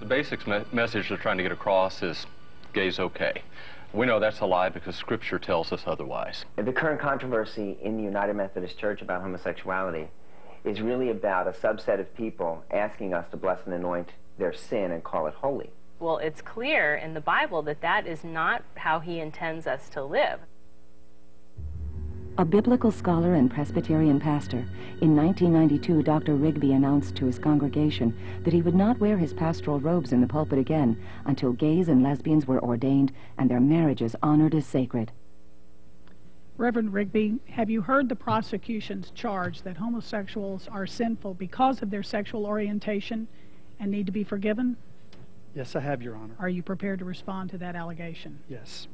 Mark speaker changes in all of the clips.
Speaker 1: basic message they're trying to get across is gay's okay. We know that's a lie because Scripture tells us otherwise.
Speaker 2: The current controversy in the United Methodist Church about homosexuality is really about a subset of people asking us to bless and anoint their sin and call it holy.
Speaker 3: Well, it's clear in the Bible that that is not how he intends us to live.
Speaker 4: A biblical scholar and Presbyterian pastor, in 1992, Dr. Rigby announced to his congregation that he would not wear his pastoral robes in the pulpit again until gays and lesbians were ordained and their marriages honored as sacred.
Speaker 5: Reverend Rigby, have you heard the prosecution's charge that homosexuals are sinful because of their sexual orientation and need to be forgiven?
Speaker 6: Yes, I have, Your Honor.
Speaker 5: Are you prepared to respond to that allegation?
Speaker 6: Yes.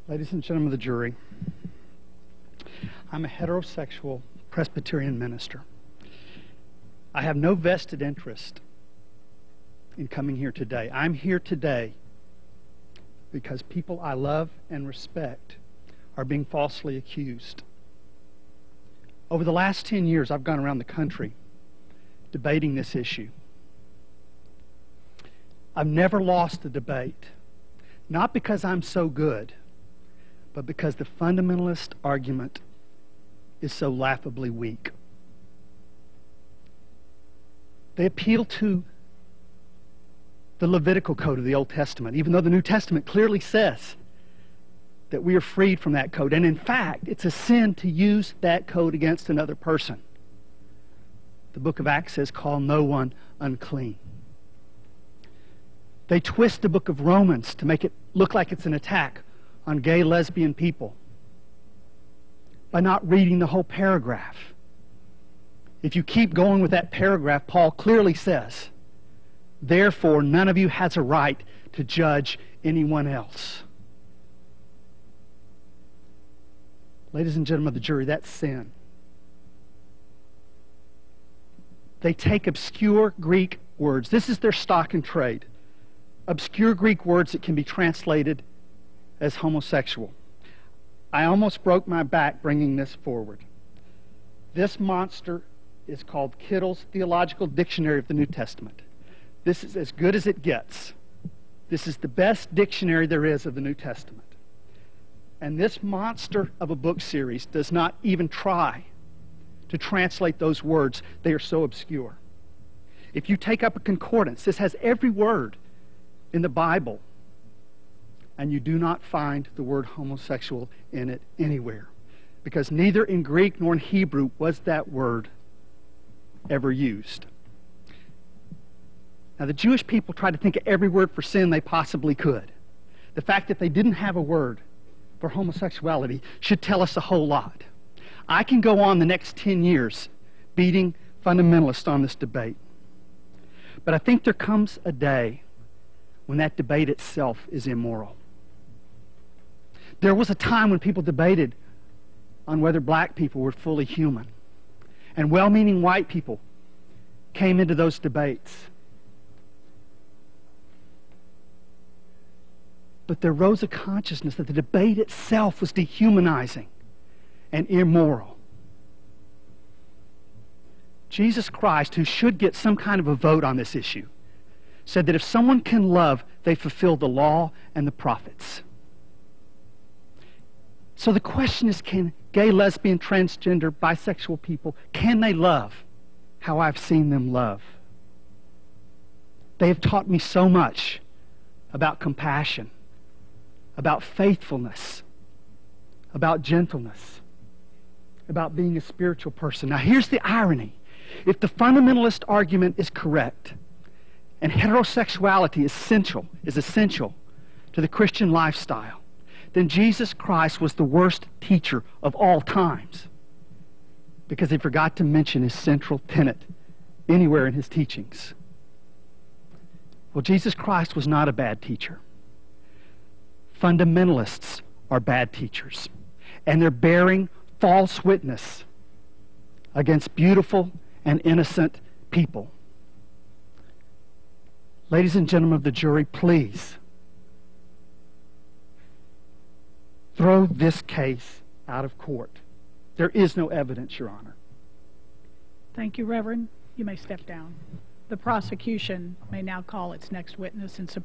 Speaker 6: Ladies and gentlemen of the jury, I'm a heterosexual Presbyterian minister. I have no vested interest in coming here today. I'm here today because people I love and respect are being falsely accused. Over the last 10 years, I've gone around the country debating this issue. I've never lost a debate, not because I'm so good, but because the fundamentalist argument is so laughably weak. They appeal to the Levitical code of the Old Testament, even though the New Testament clearly says that we are freed from that code. And in fact, it's a sin to use that code against another person. The book of Acts says, call no one unclean. They twist the book of Romans to make it look like it's an attack on gay, lesbian people by not reading the whole paragraph. If you keep going with that paragraph, Paul clearly says, therefore, none of you has a right to judge anyone else. Ladies and gentlemen of the jury, that's sin. They take obscure Greek words. This is their stock and trade. Obscure Greek words that can be translated as homosexual. I almost broke my back bringing this forward. This monster is called Kittle's Theological Dictionary of the New Testament. This is as good as it gets. This is the best dictionary there is of the New Testament. And this monster of a book series does not even try to translate those words. They are so obscure. If you take up a concordance, this has every word in the Bible, and you do not find the word homosexual in it anywhere, because neither in Greek nor in Hebrew was that word ever used. Now, the Jewish people tried to think of every word for sin they possibly could. The fact that they didn't have a word for homosexuality should tell us a whole lot. I can go on the next 10 years beating fundamentalists on this debate, but I think there comes a day when that debate itself is immoral. There was a time when people debated on whether black people were fully human, and well-meaning white people came into those debates. But there rose a consciousness that the debate itself was dehumanizing and immoral. Jesus Christ, who should get some kind of a vote on this issue, said that if someone can love, they fulfill the law and the prophets. So the question is, can gay, lesbian, transgender, bisexual people, can they love how I've seen them love? They have taught me so much about compassion, about faithfulness, about gentleness, about being a spiritual person. Now here's the irony. If the fundamentalist argument is correct, and heterosexuality is essential to the Christian lifestyle, then Jesus Christ was the worst teacher of all times, because he forgot to mention his central tenet anywhere in his teachings. Well, Jesus Christ was not a bad teacher. Fundamentalists are bad teachers, and they're bearing false witness against beautiful and innocent people. Ladies and gentlemen of the jury, please throw this case out of court. There is no evidence, Your Honor.
Speaker 5: Thank you, Reverend. You may step down. the prosecution may now call its next witness in support